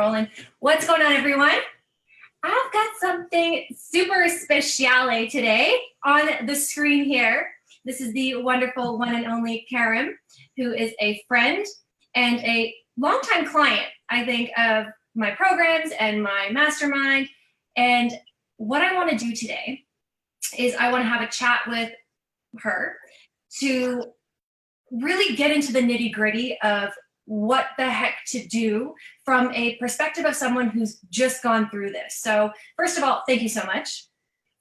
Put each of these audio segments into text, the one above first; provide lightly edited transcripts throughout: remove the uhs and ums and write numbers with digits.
Rolling. What's going on, everyone? I've got something super speciale today on the screen here. This is the wonderful one and only Karem, who is a friend and a longtime client, I think, of my programs and my mastermind. And what I want to do today is I want to have a chat with her to really get into the nitty-gritty of what the heck to do from a perspective of someone who's just gone through this. So first of all, thank you so much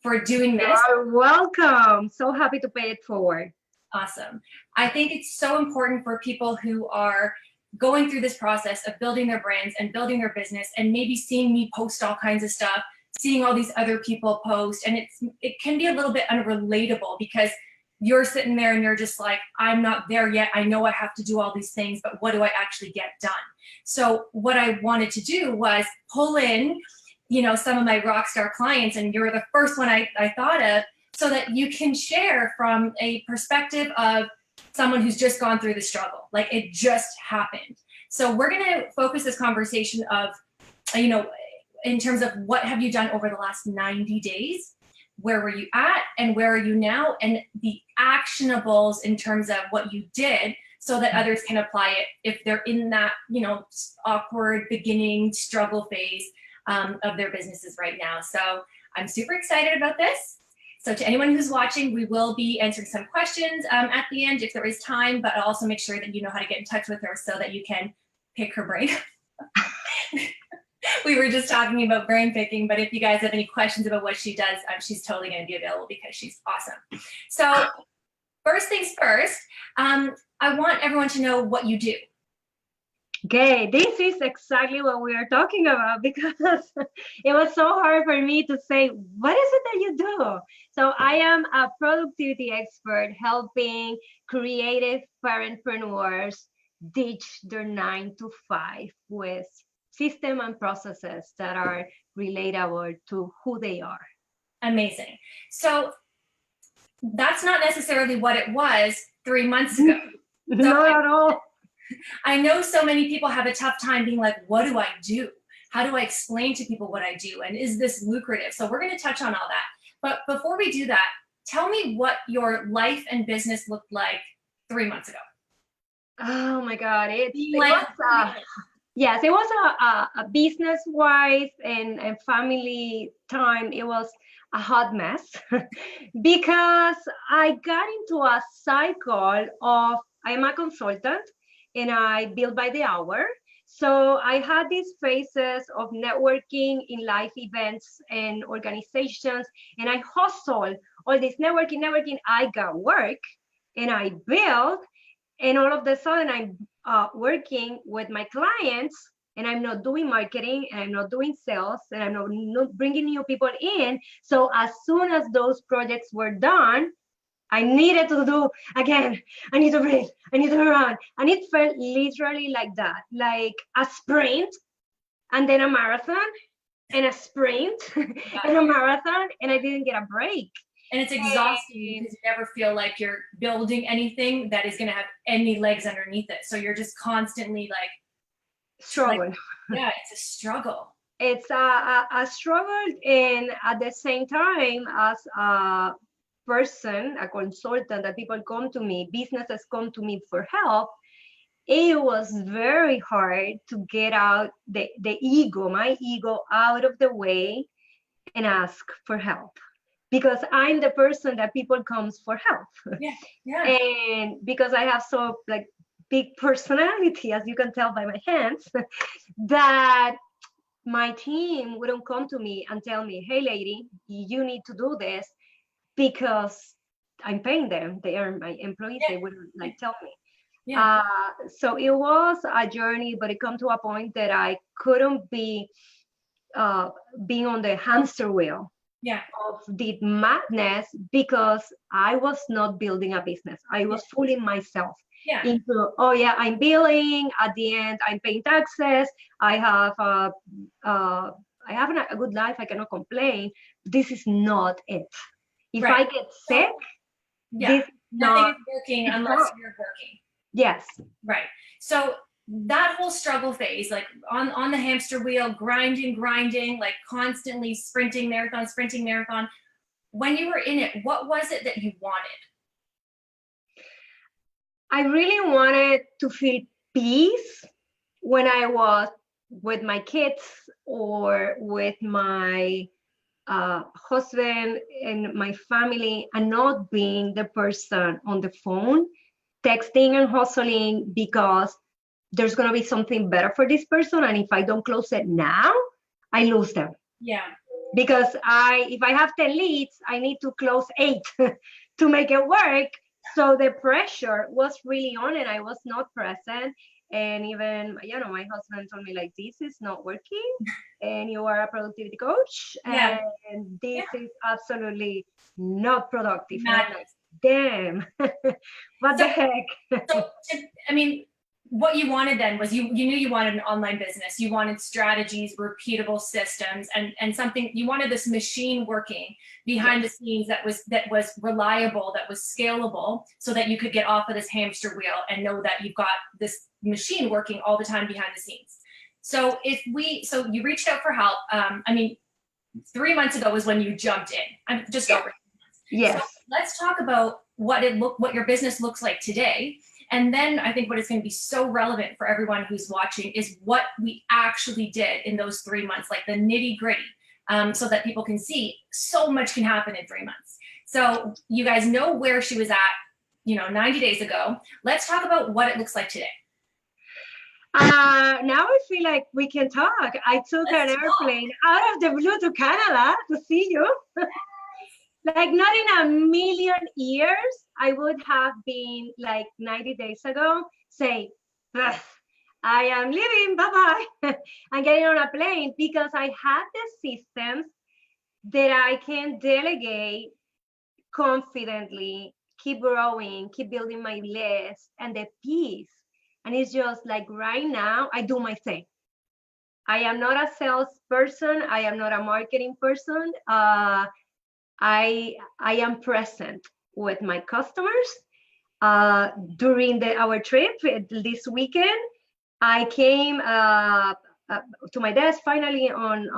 for doing this. You're welcome. So happy to pay it forward. Awesome. I think it's so important for people who are going through this process of building their brands and building their business and maybe seeing me post all kinds of stuff, seeing all these other people post, and it can be a little bit unrelatable because you're sitting there and you're just like, I'm not there yet. I know I have to do all these things, but what do I actually get done? So what I wanted to do was pull in, some of my rock star clients, and you're the first one I thought of, so that you can share from a perspective of someone who's just gone through the struggle. Like, it just happened. So we're gonna focus this conversation of, in terms of what have you done over the last 90 days? Where were you at and where are you now? And the actionables in terms of what you did so that others can apply it if they're in that, awkward beginning struggle phase of their businesses right now. So I'm super excited about this. So to anyone who's watching, we will be answering some questions at the end if there is time, but I'll also make sure that you know how to get in touch with her so that you can pick her brain. We were just talking about brain picking, but if you guys have any questions about what she does, she's totally going to be available because she's awesome. So first things first, I want everyone to know what you do. Okay, this is exactly what we are talking about because it was so hard for me to say, what is it that you do? So I am a productivity expert helping creative parentpreneurs ditch their 9-to-5 with system and processes that are relatable to who they are. Amazing. So that's not necessarily what it was 3 months ago. Not at all. I know so many people have a tough time being like, what do I do? How do I explain to people what I do? And is this lucrative? So we're going to touch on all that. But before we do that, tell me what your life and business looked like 3 months ago. Oh my God. Yes, it was a business-wise and family time. It was a hot mess because I got into a cycle of, I'm a consultant and I bill by the hour. So I had these phases of networking in live events and organizations, and I hustled all this networking. I got work and I built, and all of a sudden I'm working with my clients and I'm not doing marketing and I'm not doing sales and I'm not bringing new people in. So as soon as those projects were done, I needed to do again. I need to breathe. I need to run. And it felt literally like that, like a sprint and then a marathon and a sprint and a marathon, and I didn't get a break. And it's exhausting because you never feel like you're building anything that is going to have any legs underneath it. So you're just constantly like struggling. Yeah, it's a struggle. It's a struggle, and at the same time, as a person, a consultant, that people come to me, businesses come to me for help, it was very hard to get out my ego out of the way and ask for help. Because I'm the person that people comes for help. Yeah. And because I have so big personality, as you can tell by my hands, that my team wouldn't come to me and tell me, hey lady, you need to do this, because I'm paying them. They are my employees. They wouldn't tell me. Yeah. So it was a journey, but it come to a point that I couldn't be being on the hamster wheel. Of the madness, because I was not building a business. I was fooling myself into, I'm billing, at the end I'm paying taxes, I have a good life, I cannot complain. This is not it. If I get sick, this nothing is working unless you're working. Yes. Right. So that whole struggle phase, like on the hamster wheel, grinding, like constantly sprinting marathon. When you were in it, what was it that you wanted? I really wanted to feel peace when I was with my kids or with my husband and my family, and not being the person on the phone texting and hustling because there's going to be something better for this person, and if I don't close it now, I lose them. Yeah. Because if I have 10 leads, I need to close 8 to make it work. So the pressure was really on, and I was not present. And even, my husband told me, like, this is not working, and you are a productivity coach, and this is absolutely not productive. And I'm like, damn, what the heck? So, I mean, what you wanted then was you knew you wanted an online business. You wanted strategies, repeatable systems, and something. You wanted this machine working behind the scenes that was reliable, that was scalable, so that you could get off of this hamster wheel and know that you've got this machine working all the time behind the scenes. So so you reached out for help. I mean, 3 months ago was when you jumped in. I'm just over 3 months. Yes. So let's talk about what your business looks like today. And then I think what is going to be so relevant for everyone who's watching is what we actually did in those 3 months, like the nitty gritty, so that people can see so much can happen in 3 months. So you guys know where she was at, 90 days ago. Let's talk about what it looks like today. Now I feel like we can talk. I took an airplane out of the blue to Canada to see you. Like, not in a million years I would have been, like, 90 days ago, say, I am leaving, bye-bye. I'm getting on a plane, because I had the systems that I can delegate confidently, keep growing, keep building my list, and the peace. And it's just like, right now, I do my thing. I am not a salesperson. I am not a marketing person. I am present with my customers. During our trip this weekend, I came to my desk finally on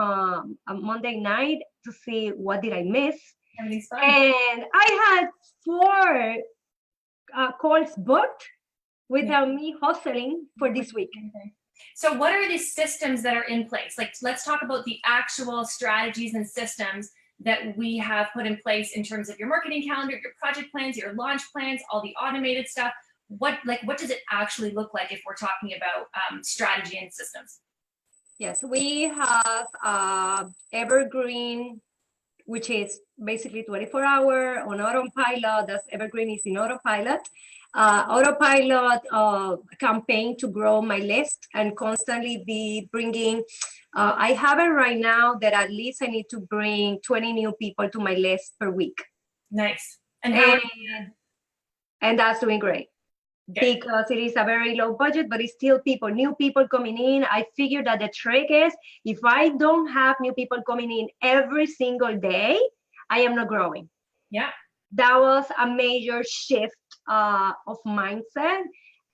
a Monday night to see what did I miss. Everything's fine. And I had 4 calls booked without me hustling for this week. So what are the systems that are in place? Like, let's talk about the actual strategies and systems that we have put in place in terms of your marketing calendar, your project plans, your launch plans, all the automated stuff. What does it actually look like if we're talking about strategy and systems? Yes, we have Evergreen, which is basically 24-hour on autopilot. That's Evergreen is in autopilot. Autopilot campaign to grow my list and constantly be bringing. I have it right now that at least I need to bring 20 new people to my list per week. Nice. And that's doing great. Okay. Because it is a very low budget, but it's still new people coming in. I figured that the trick is, if I don't have new people coming in every single day, I am not growing. Yeah. That was a major shift of mindset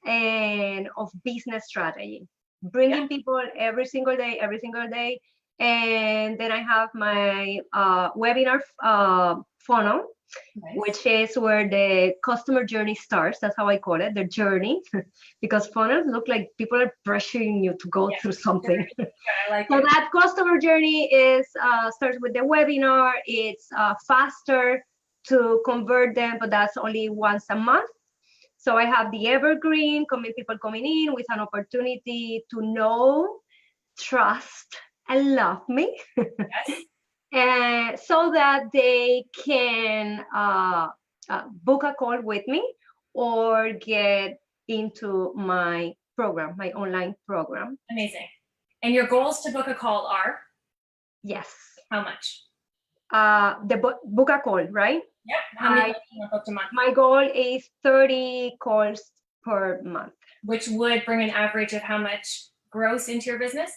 and of business strategy. Bringing people every single day. And then I have my webinar funnel, which is where the customer journey starts. That's how I call it, the journey, because funnels look like people are pressuring you to go through something. I like so that customer journey is starts with the webinar. It's faster to convert them, but that's only once a month. So I have the evergreen, people coming in with an opportunity to know, trust, and love me. Yes. And so that they can book a call with me or get into my program, my online program. Amazing. And your goals to book a call are? Yes. How much? Book a call, right? Yep. How many booked a month? My goal is 30 calls per month. Which would bring an average of how much gross into your business?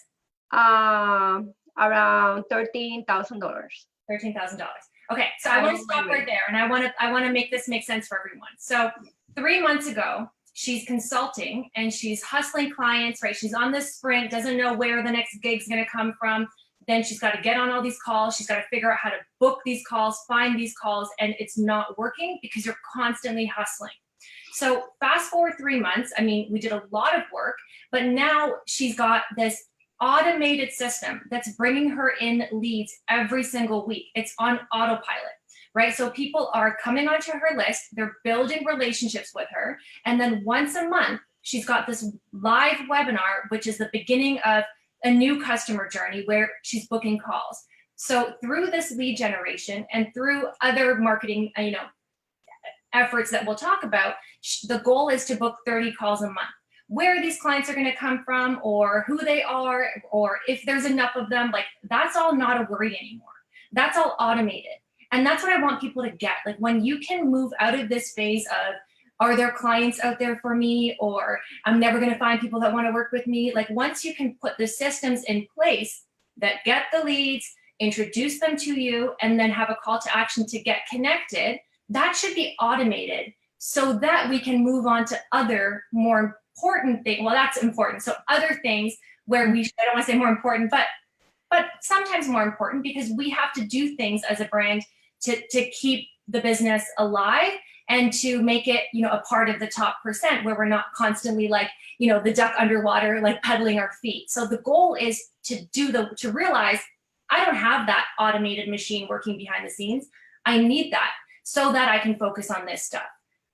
Around $13,000. $13,000. Okay, so I want to stop right there, and I want to make this make sense for everyone. So 3 months ago, she's consulting and she's hustling clients, right? She's on this sprint, doesn't know where the next gig's going to come from. Then she's got to get on all these calls. She's got to figure out how to book these calls, find these calls, and it's not working because you're constantly hustling. So fast forward 3 months, I mean, we did a lot of work, but now she's got this automated system that's bringing her in leads every single week. It's on autopilot, right? So people are coming onto her list, they're building relationships with her, and then once a month, she's got this live webinar, which is the beginning of a new customer journey where she's booking calls. So through this lead generation and through other marketing, efforts that we'll talk about, the goal is to book 30 calls a month. Where these clients are going to come from, or who they are, or if there's enough of them, like that's all not a worry anymore. That's all automated. And that's what I want people to get. Like when you can move out of this phase of, are there clients out there for me? Or I'm never going to find people that want to work with me. Like once you can put the systems in place that get the leads, introduce them to you, and then have a call to action to get connected, that should be automated so that we can move on to other more important things. Well, that's important. So other things where I don't want to say more important, but sometimes more important, because we have to do things as a brand to keep the business alive and to make it, a part of the top percent where we're not constantly like, the duck underwater, like pedaling our feet. So the goal is to realize I don't have that automated machine working behind the scenes. I need that so that I can focus on this stuff.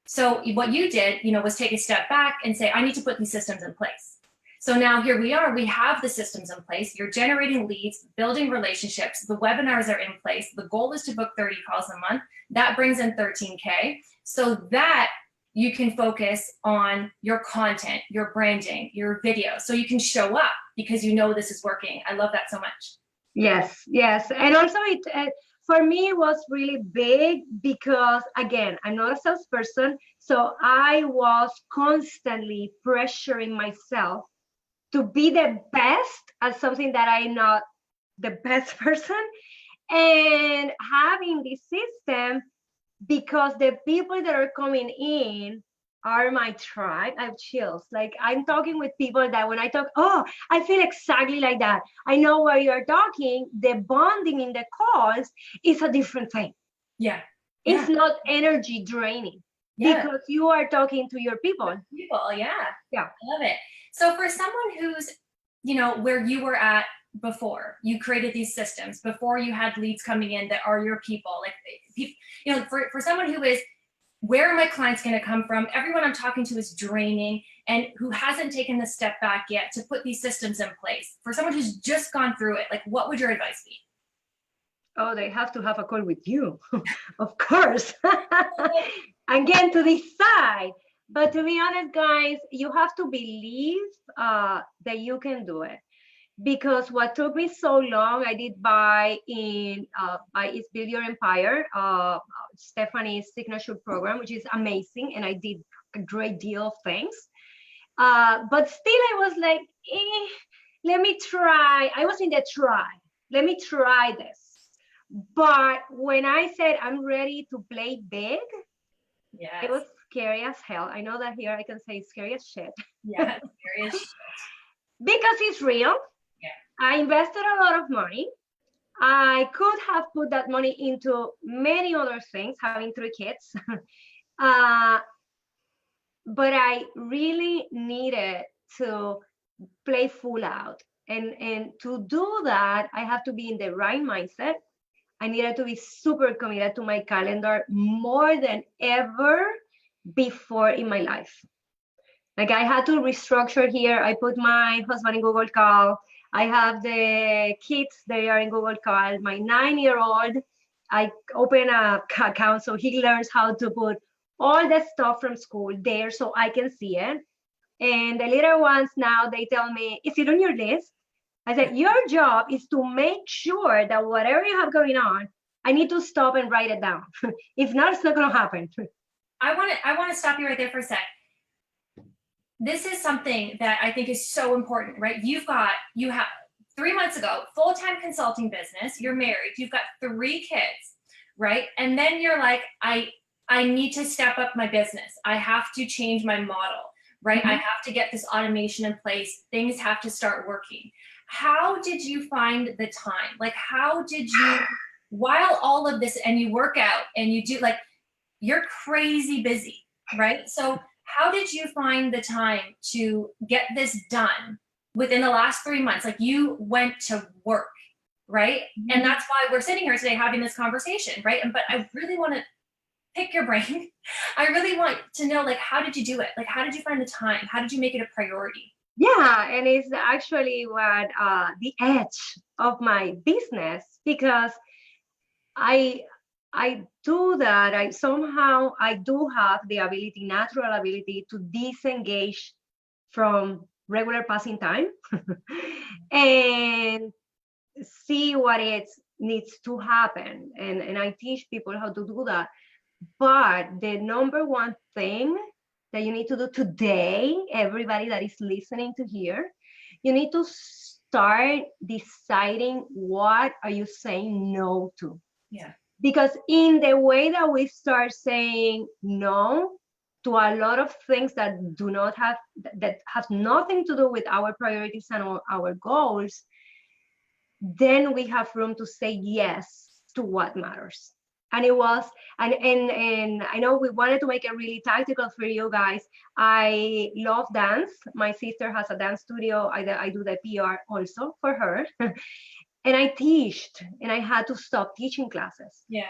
So what you did, was take a step back and say, I need to put these systems in place. So now here we are, we have the systems in place. You're generating leads, building relationships. The webinars are in place. The goal is to book 30 calls a month. That brings in 13K so that you can focus on your content, your branding, your video. So you can show up because this is working. I love that so much. Yes. And also for me, it was really big because, again, I'm not a salesperson. So I was constantly pressuring myself to be the best at something that I'm not the best person. And having this system, because the people that are coming in are my tribe. I have chills. Like I'm talking with people that when I talk, I feel exactly like that. I know where you're talking. The bonding in the calls is a different thing. Yeah. It's not energy draining because you are talking to your people. Yeah. I love it. So for someone who's, where you were at before, you created these systems, before you had leads coming in that are your people, like, for someone who is, where are my clients going to come from? Everyone I'm talking to is draining and who hasn't taken the step back yet to put these systems in place. For someone who's just gone through it, like what would your advice be? Oh, they have to have a call with you, of course, and get to decide. But to be honest, guys, you have to believe that you can do it. Because what took me so long, I did buy It's Build Your Empire, Stephanie's signature program, which is amazing. And I did a great deal of things. But still I was like, let me try. I was in the try. Let me try this. But when I said I'm ready to play big, it was scary as hell. I know that here I can say scary as shit. Yeah, scary as shit. Because it's real. Yeah. I invested a lot of money. I could have put that money into many other things, having 3 kids. But I really needed to play full out. And to do that, I have to be in the right mindset. I needed to be super committed to my calendar more than ever before in my life. Like I had to restructure here. I put my husband in Google Call. I have the kids, they are in Google Call. My 9-year-old, I open a account so he learns how to put all the stuff from school there so I can see it. And the little ones now, they tell me, is it on your list? I said, your job is to make sure that whatever you have going on, I need to stop and write it down. If not, it's not going to happen. I want to stop you right there for a sec. This is something that I think is so important, right? You have 3 months ago, full-time consulting business, you're married, you've got 3 kids, right? And then you're like, I I need to step up my business. I have to change my model, right? I have to get this automation in place. Things have to start working. How did you find the time? Like, how did you, while all of this, and you work out and you do, like, you're crazy busy, right? So how did you find the time to get this done within the last 3 months? Like, you went to work, right? And that's why we're sitting here today having this conversation, right? But I really want to pick your brain. I really want to know, like, how did you do it? Like, how did you find the time? How did you make it a priority? Yeah, and it's actually what the edge of my business, because I do that. I do have the ability, natural ability, to disengage from regular passing time and see what it needs to happen. And I teach people how to do that. But the number one thing that you need to do today, everybody that is listening to here, you need to start deciding what are you saying no to. Yeah. Because in the way that we start saying no to a lot of things that have nothing to do with our priorities and our goals, then we have room to say yes to what matters. And it was, and I know we wanted to make it really tactical for you guys. I love dance. My sister has a dance studio. I do the PR also for her. And I teached, and I had to stop teaching classes. Yeah.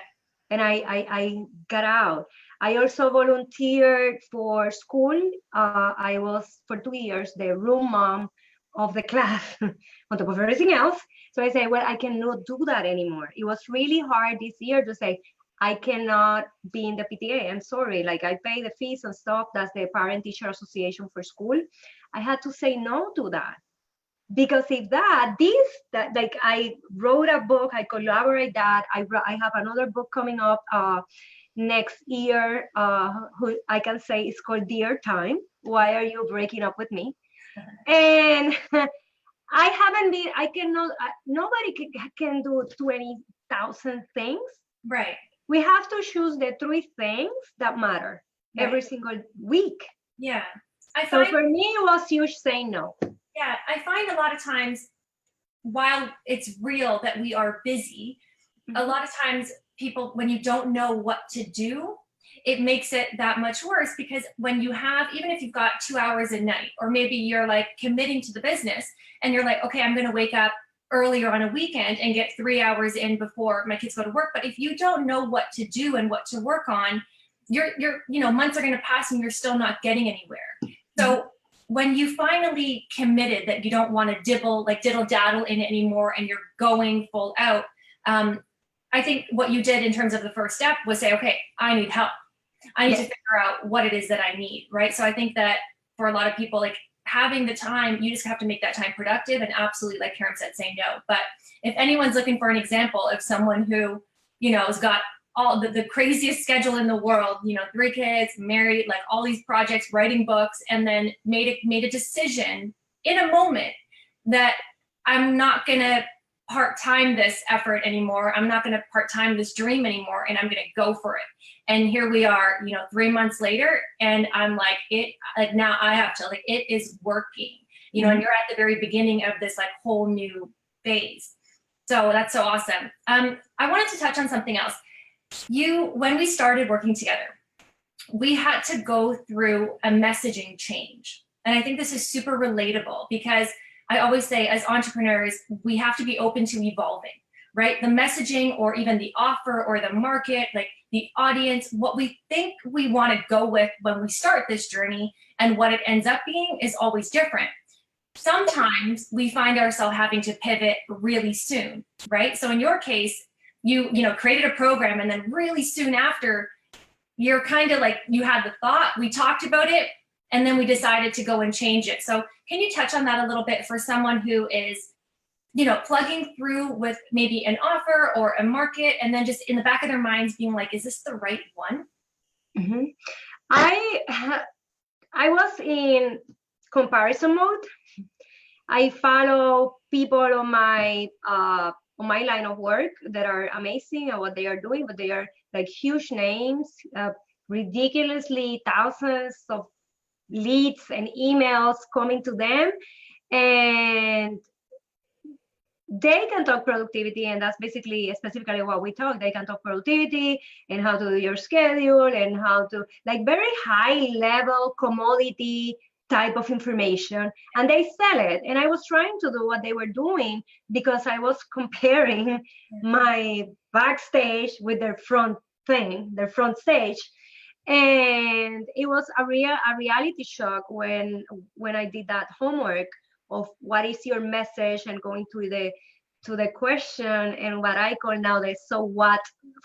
And I got out. I also volunteered for school. I was for 2 years the room mom of the class on top of everything else. So I said, well, I cannot do that anymore. It was really hard this year to say, I cannot be in the PTA. I'm sorry. Like, I pay the fees and stuff. That's the Parent Teacher Association for school. I had to say no to that. Because if like, I wrote a book, I collaborate that. I have another book coming up next year, who I can say is called Dear Time. Why are you breaking up with me? And I cannot, nobody can do 20,000 things. Right. We have to choose the 3 things that matter every single week. Yeah. So for me, it was huge saying no. Yeah, I find a lot of times, while it's real that we are busy, a lot of times people, when you don't know what to do, it makes it that much worse, because when you have, even if you've got 2 hours a night, or maybe you're like committing to the business and you're like, okay, I'm going to wake up earlier on a weekend and get 3 hours in before my kids go to work. But if you don't know what to do and what to work on, you're months are going to pass and you're still not getting anywhere. So when you finally committed that you don't want to diddle daddle in it anymore and you're going full out, I think what you did in terms of the first step was say, okay, I need help. I need to figure out what it is that I need, right? So I think that for a lot of people, like, having the time, you just have to make that time productive, and absolutely, like Karem said, say no. But if anyone's looking for an example of someone who, has got all the craziest schedule in the world, 3 kids, married, like all these projects, writing books, and then made a decision in a moment that I'm not gonna part-time this effort anymore. I'm not gonna part-time this dream anymore, and I'm gonna go for it. And here we are, 3 months later, and I'm like, now I have to, like, it is working, and you're at the very beginning of this like whole new phase. So that's so awesome. I wanted to touch on something else. When we started working together, we had to go through a messaging change. And I think this is super relatable, because I always say, as entrepreneurs, we have to be open to evolving, right? The messaging, or even the offer, or the market, like the audience, what we think we want to go with when we start this journey and what it ends up being is always different. Sometimes we find ourselves having to pivot really soon, right? So in your case, you created a program, and then really soon after, you're kind of like, you had the thought, we talked about it, and then we decided to go and change it. So can you touch on that a little bit for someone who is, plugging through with maybe an offer or a market, and then just in the back of their minds being like, is this the right one? Mm-hmm. I was in comparison mode. I follow people on my line of work that are amazing at what they are doing, but they are like huge names, ridiculously thousands of leads and emails coming to them, and they can talk productivity, and that's basically specifically what we talk. They can talk productivity and how to do your schedule and how to, like, very high level commodity type of information, and they sell it. And I was trying to do what they were doing because I was comparing my backstage with their front thing, their front stage. And it was a reality shock when I did that homework of what is your message, and going to the question and what I call now the so what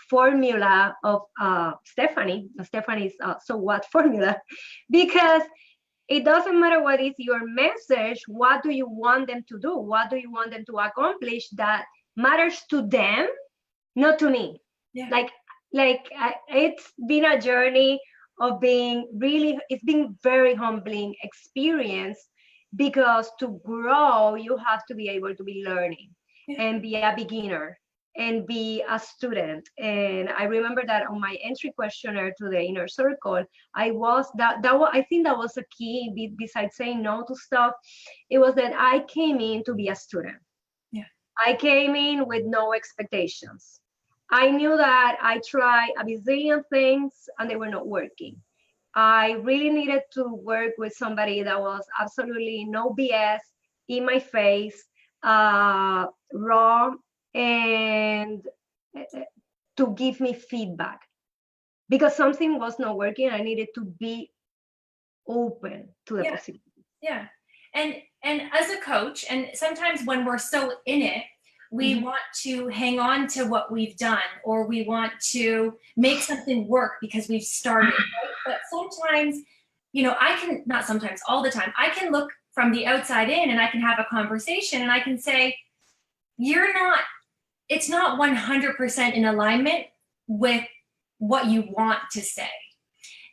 formula of Stephanie's so what formula, because it doesn't matter what is your message, what do you want them to do, what do you want them to accomplish that matters to them, not to me. Yeah. It's been a journey of being really, it's been very humbling experience, because to grow, you have to be able to be learning and be a beginner and be a student. And I remember that on my entry questionnaire to the inner circle, I was I think that was a key, besides saying no to stuff. It was that I came in to be a student. Yeah. I came in with no expectations. I knew that I tried a bazillion things and they were not working. I really needed to work with somebody that was absolutely no BS, in my face, raw, and to give me feedback. Because something was not working, I needed to be open to the possibility. Yeah. And as a coach, and sometimes when we're so in it, we want to hang on to what we've done, or we want to make something work because we've started, right? But sometimes, not sometimes, all the time, I can look from the outside in and I can have a conversation and I can say, it's not 100% in alignment with what you want to say.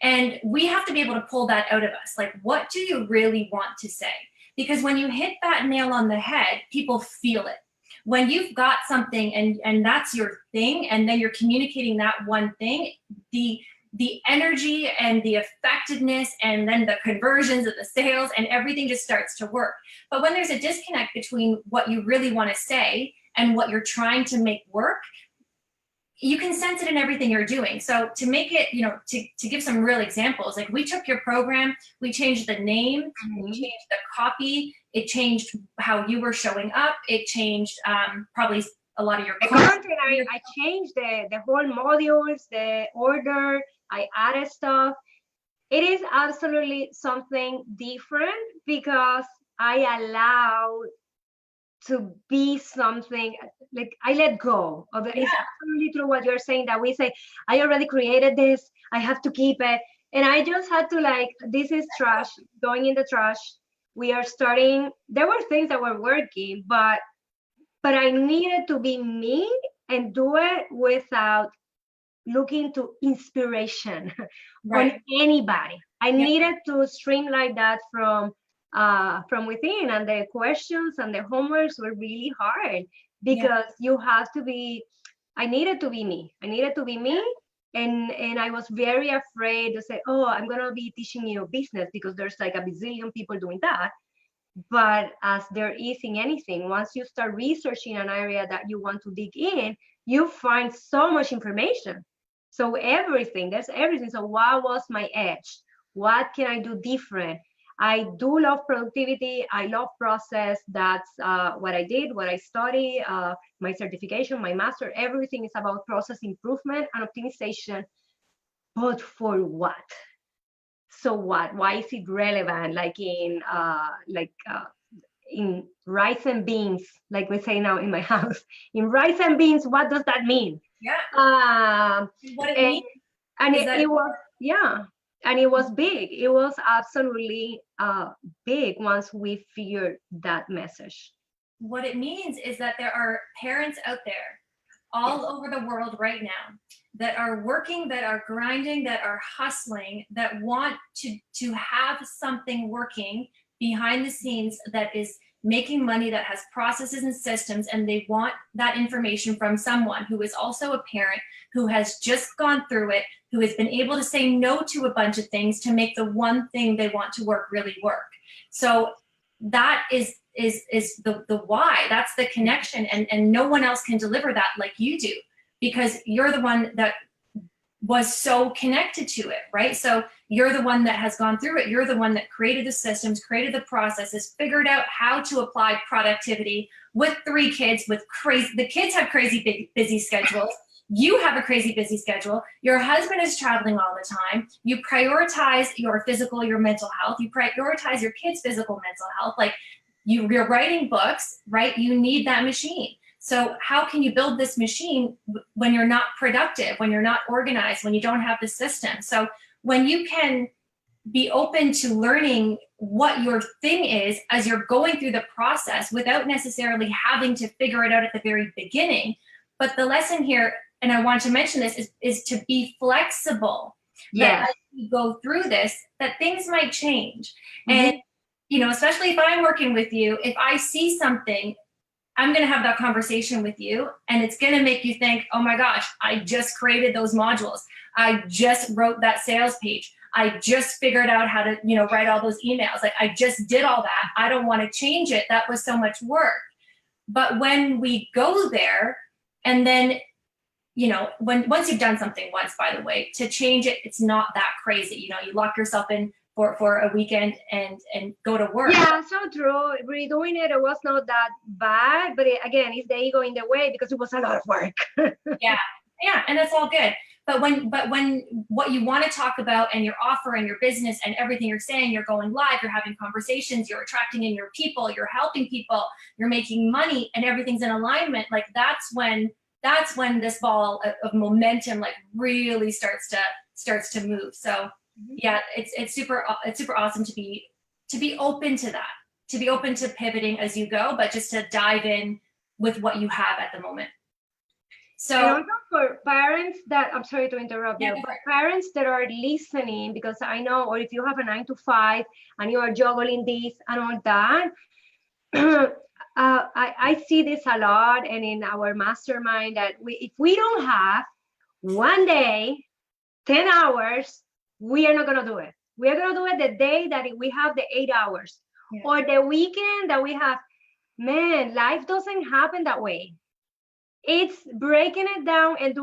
And we have to be able to pull that out of us. Like, what do you really want to say? Because when you hit that nail on the head, people feel it. When you've got something and that's your thing, and then you're communicating that one thing, the energy and the effectiveness and then the conversions of the sales and everything just starts to work. But when there's a disconnect between what you really want to say and what you're trying to make work, you can sense it in everything you're doing. So to make it, to give some real examples, like we took your program, we changed the name, we changed the copy, it changed how you were showing up, it changed probably a lot of your content. I changed the whole modules, the order, I added stuff. It is absolutely something different because I allowed to be something, like I let go of it. It's absolutely true what you're saying, that we say, I already created this, I have to keep it. And I just had to this is trash, going in the trash. We are starting, there were things that were working, but I needed to be me and do it without looking to inspiration on anybody. I needed to streamline that from within, and the questions and the homeworks were really hard because you have to be, I needed to be me. And I was very afraid to say, oh, I'm going to be teaching you business because there's like a bazillion people doing that. But as there is in anything, once you start researching an area that you want to dig in, you find so much information. So there's everything. So what was my edge? What can I do different? I do love productivity. I love process. That's what I did, what I study, my certification, my master, everything is about process improvement and optimization. But for what? So what? Why is it relevant? In rice and beans, like we say now in my house, in rice and beans, what does that mean? Yeah. What it means? And it was, and it was big. It was absolutely big once we figured that message. What it means is that there are parents out there all over the world right now that are working, that are grinding, that are hustling, that want to have something working behind the scenes that is making money that has processes and systems, and they want that information from someone who is also a parent, who has just gone through it, who has been able to say no to a bunch of things to make the one thing they want to work really work. So that is the why. That's the connection, and no one else can deliver that like you do, because you're the one that was so connected to it, right? So you're the one that has gone through it. You're the one that created the systems, created the processes, figured out how to apply productivity with 3 kids, with crazy, the kids have crazy big, busy schedules. You have a crazy busy schedule. Your husband is traveling all the time. You prioritize your physical, your mental health. You prioritize your kids' physical, mental health. Like you're writing books, right? You need that machine. So how can you build this machine when you're not productive, when you're not organized, when you don't have the system? So when you can be open to learning what your thing is as you're going through the process without necessarily having to figure it out at the very beginning. But the lesson here, and I want to mention this, is to be flexible. Yeah. As you go through this, that things might change. And, you know, especially if I'm working with you, if I see something, I'm going to have that conversation with you, and it's going to make you think, oh my gosh, I just created those modules. I just wrote that sales page. I just figured out how to, you know, write all those emails. Like I just did all that. I don't want to change it. That was so much work. But when we go there, and then, you know, once you've done something once, by the way, to change it, it's not that crazy. You know, you lock yourself in for a weekend and go to work. Yeah, so true. Redoing it was not that bad, but again, it's the ego in the way because it was a lot of work. Yeah, and that's all good. But when what you want to talk about and your offer and your business and everything you're saying, you're going live, you're having conversations, you're attracting in your people, you're helping people, you're making money, and everything's in alignment, like that's when this ball of momentum like really starts to move. So yeah, it's super awesome to be open to that, to be open to pivoting as you go, but just to dive in with what you have at the moment. So and also for parents that, I'm sorry to interrupt you, but parents that are listening, because I know, or if you have a 9-to-5 and you are juggling this and all that, I see this a lot, and in our mastermind, that if we don't have one day, 10 hours, we are not going to do it. We are going to do it the day that we have the 8 hours, or the weekend that we have. Man, life doesn't happen that way. It's breaking it down and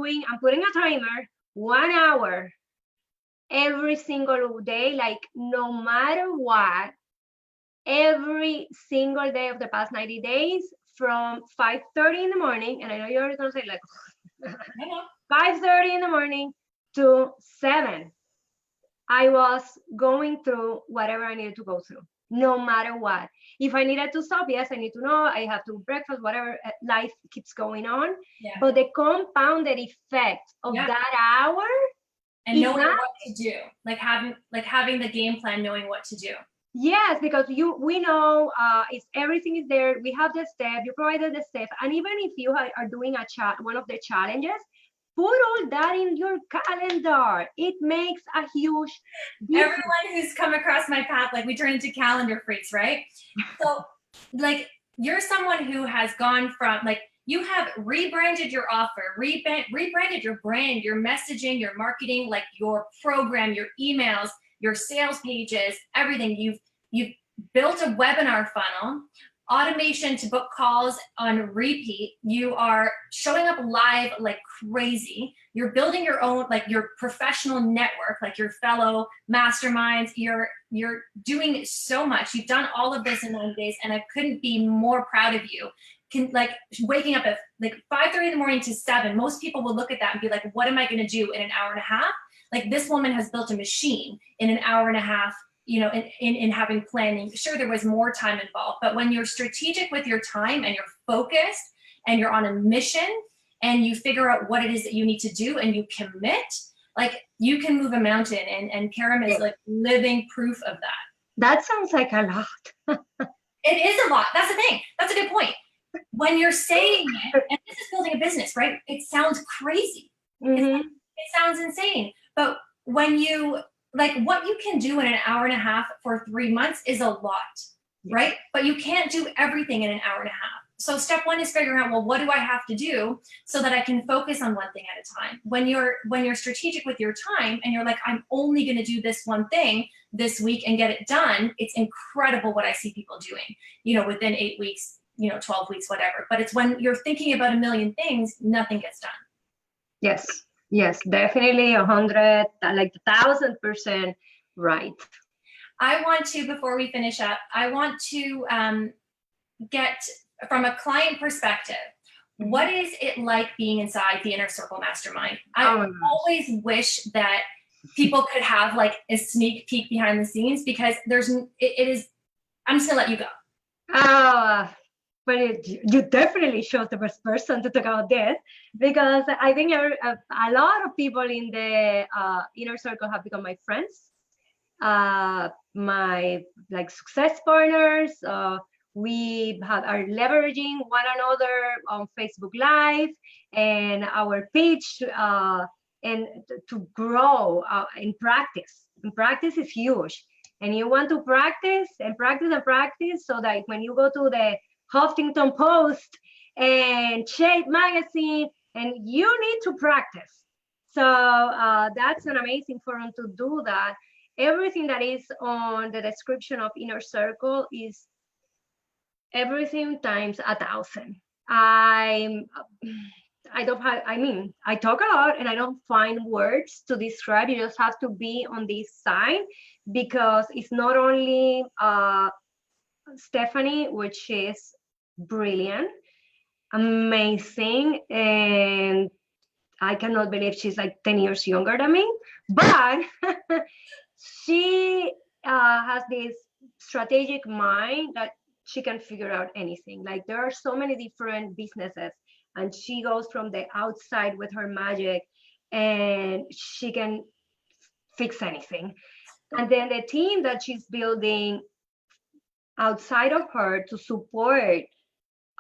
putting a timer, 1 hour every single day, like no matter what, every single day of the past 90 days from 5:30 in the morning. And I know you're going to say like 5:30 in the morning to 7. I was going through whatever I needed to go through, no matter what. If I needed to stop, yes, I need to know, I have to breakfast, whatever, life keeps going on. But the compounded effect of that hour, and knowing what to do, like having the game plan, knowing what to do. Yes, because we know everything is there. We have the step, you provided the step. And even if you are doing one of the challenges, put all that in your calendar. It makes a huge difference. Everyone who's come across my path, like we turn into calendar freaks, right? So like you're someone who has gone from, like, you have rebranded your offer, rebranded your brand, your messaging, your marketing, like your program, your emails, your sales pages, everything. You've built a webinar funnel, automation to book calls on repeat. You are showing up live like crazy. You're building your own, like your professional network, like your fellow masterminds. You're doing so much. You've done all of this in 9 days, and I couldn't be more proud of you. Like waking up at like 5:30 in the morning to 7. Most people will look at that and be like, what am I going to do in an hour and a half? Like, this woman has built a machine in an hour and a half, you know, in having planning. Sure, there was more time involved, but when you're strategic with your time and you're focused and you're on a mission and you figure out what it is that you need to do and you commit, like, you can move a mountain. And Karem is like living proof of that. That sounds like a lot. It is a lot. That's the thing. That's a good point. When you're saying it, and this is building a business, right? It sounds crazy. It sounds insane. But when you, like, what you can do in an hour and a half for 3 months is a lot. right? But you can't do everything in an hour and a half. So step one is figuring out, well, what do I have to do so that I can focus on one thing at a time? When you're strategic with your time and you're like, I'm only going to do this one thing this week and get it done, it's incredible what I see people doing, within 8 weeks, 12 weeks, whatever. But it's when you're thinking about a million things, nothing gets done. Yes, definitely 100, like 1,000% right. I want to, before we finish up, I want to get from a client perspective, what is it like being inside the Inner Circle Mastermind? I always wish that people could have like a sneak peek behind the scenes, because it is, I'm just gonna let you go. But you definitely chose the best person to talk about this, because I think a lot of people in the Inner Circle have become my friends, my success partners. We are leveraging one another on Facebook Live and our page, and to grow in practice. And practice is huge. And you want to practice and practice and practice, so that when you go to the Huffington Post and Shape Magazine, and you need to practice. So that's an amazing forum to do that. Everything that is on the description of Inner Circle is everything times 1,000. I talk a lot and I don't find words to describe. You just have to be on this side, because it's not only Stephanie, which is brilliant, amazing, and I cannot believe she's like 10 years younger than me, but she has this strategic mind that she can figure out anything. Like, there are so many different businesses, and she goes from the outside with her magic, and she can fix anything. And then the team that she's building outside of her to support,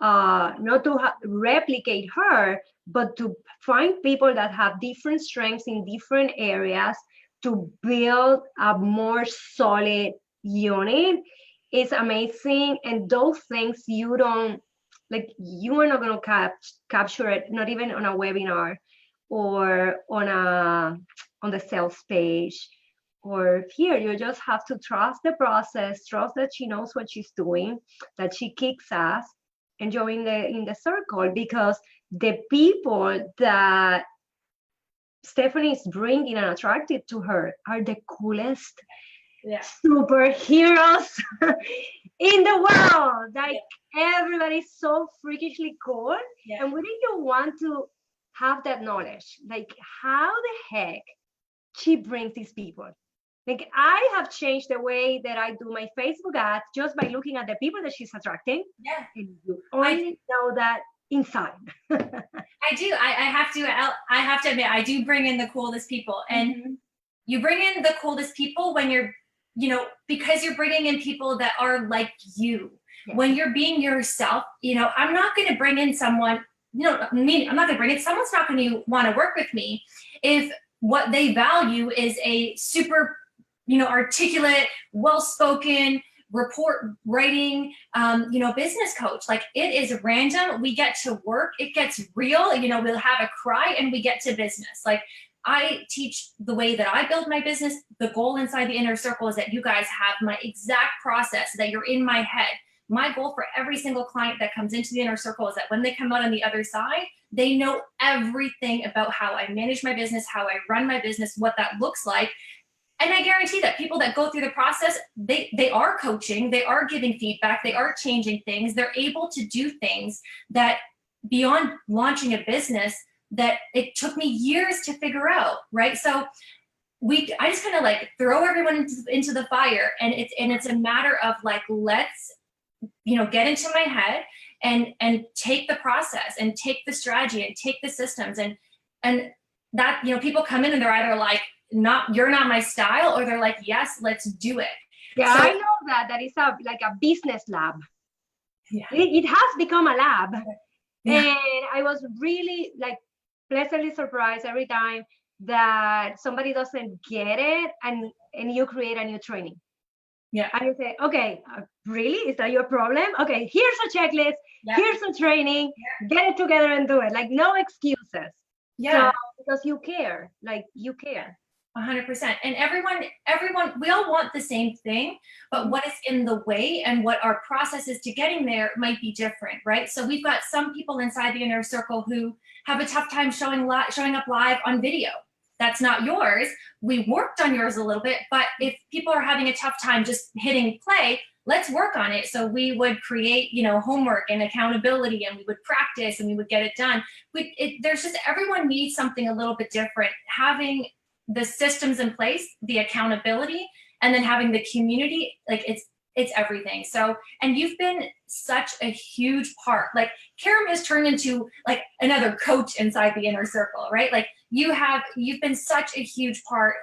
not to replicate her, but to find people that have different strengths in different areas to build a more solid unit, is amazing. And those things you are not going to capture it, not even on a webinar or on the sales page. Or here, you just have to trust the process, trust that she knows what she's doing, that she kicks ass, and join in the circle, because the people that Stephanie is bringing and attracted to her are the coolest superheroes in the world. Like, everybody's so freakishly cool. And wouldn't you want to have that knowledge? Like, how the heck she brings these people? Like, I have changed the way that I do my Facebook ads just by looking at the people that she's attracting. Yeah. And you only know that inside. I do. I have to admit, I do bring in the coolest people. And you bring in the coolest people when you're, because you're bringing in people that are like you. Yeah. When you're being yourself, I'm not going to bring in someone, I'm not going to bring in, someone's not going to want to work with me if what they value is a super, articulate, well-spoken, report writing, business coach. Like, it is random. We get to work. It gets real. We'll have a cry and we get to business. Like, I teach the way that I build my business. The goal inside the Inner Circle is that you guys have my exact process, that you're in my head. My goal for every single client that comes into the Inner Circle is that when they come out on the other side, they know everything about how I manage my business, how I run my business, what that looks like. And I guarantee that people that go through the process, they are coaching, they are giving feedback, they are changing things. They're able to do things that beyond launching a business that it took me years to figure out, right? So I just kind of like throw everyone into the fire, and it's a matter of like, let's, get into my head and take the process and take the strategy and take the systems, and that, people come in and they're either like, you're not my style, or they're like, yes, let's do it. Yeah, so, I know that is like a business lab. Yeah. It has become a lab. Yeah. And I was really like pleasantly surprised every time that somebody doesn't get it, and you create a new training. Yeah. And you say, okay, really? Is that your problem? Okay, here's a checklist. Yeah. Here's some training. Yeah. Get it together and do it. Like, no excuses. Yeah. So, because you care, like you care. 100%. And everyone, we all want the same thing, but what is in the way and what our processes to getting there might be different, right? So we've got some people inside the inner circle who have a tough time showing up live on video. That's not yours. We worked on yours a little bit, but if people are having a tough time just hitting play, let's work on it. So we would create, homework and accountability, and we would practice and we would get it done. There's just, everyone needs something a little bit different. Having the systems in place, the accountability, and then having the community, like it's everything. So, and you've been such a huge part. Like Karem has turned into like another coach inside the inner circle, right? Like you've been such a huge part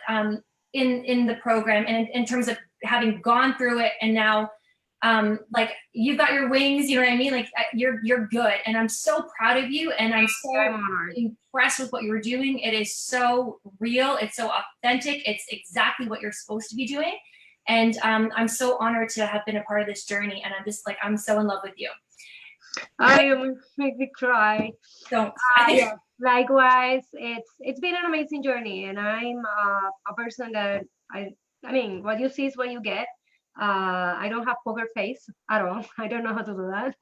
in the program, and in terms of having gone through it, and now like you've got your wings, you know what I mean? Like you're good, and I'm so proud of you, and I'm so impressed with what you're doing. It is so real, it's so authentic, it's exactly what you're supposed to be doing. And I'm so honored to have been a part of this journey, and I'm so in love with you. I almost make me cry. Don't. Yeah, likewise, it's been an amazing journey, and I'm a person that I mean, what you see is what you get. I don't have poker face at all. I don't know how to do that.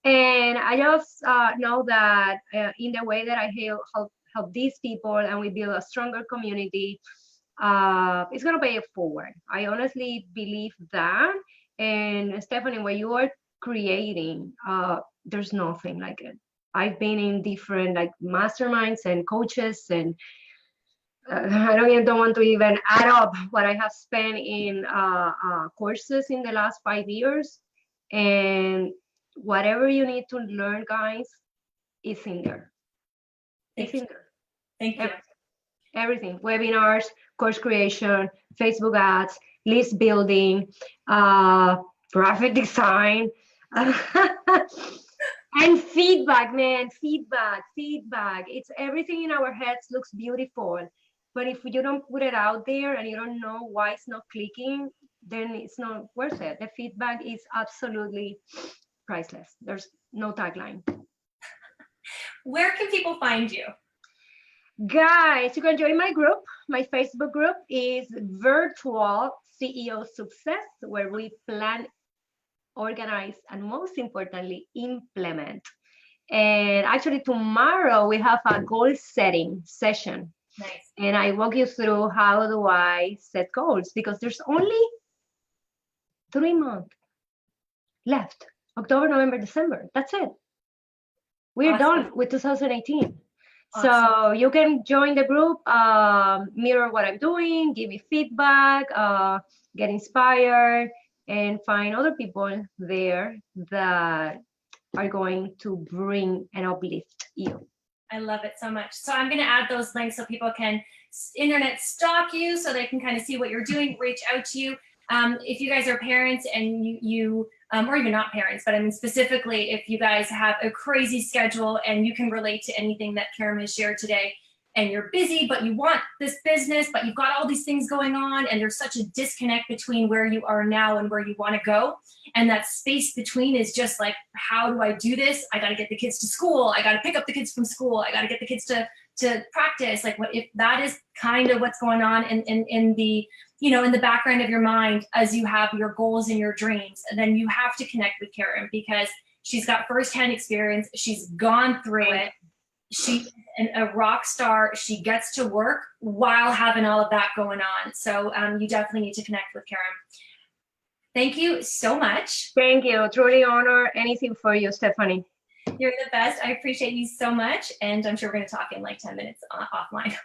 And I just know that in the way that I help these people, and we build a stronger community, it's going to pay it forward. I honestly believe that. And Stephanie, when you are creating, there's nothing like it. I've been in different like masterminds and coaches, and I don't want to even add up what I have spent in courses in the last 5 years. And whatever you need to learn, guys, is in there. It's in there. Thank you. Everything. Webinars, course creation, Facebook ads, list building, graphic design, and feedback, man. Feedback. It's everything in our heads looks beautiful. But if you don't put it out there and you don't know why it's not clicking, then it's not worth it. The feedback is absolutely priceless. There's no tagline. Where can people find you? Guys, you can join my group. My Facebook group is Virtual CEO Success, where we plan, organize, and most importantly, implement. And actually tomorrow we have a goal setting session. Nice. And I walk you through how do I set goals, because there's only 3 months left. October, November, December. That's it. We're done with 2018. Awesome. So you can join the group, mirror what I'm doing, give me feedback, get inspired, and find other people there that are going to bring and uplift you. I love it so much. So I'm going to add those links so people can internet stalk you, so they can kind of see what you're doing, reach out to you. If you guys are parents and you or even not parents, but I mean specifically if you guys have a crazy schedule and you can relate to anything that Karem has shared today, and you're busy, but you want this business, but you've got all these things going on, and there's such a disconnect between where you are now and where you want to go. And that space between is just like, how do I do this? I got to get the kids to school. I got to pick up the kids from school. I got to get the kids to practice. Like, what if that is kind of what's going on in the, in the background of your mind as you have your goals and your dreams? And then you have to connect with Karem, because she's got firsthand experience. She's gone through it. She's a rock star. She gets to work while having all of that going on. So you definitely need to connect with Karem. Thank you so much. Thank you. Truly honor anything for you, Stephanie. You're the best. I appreciate you so much. And I'm sure we're going to talk in like 10 minutes offline.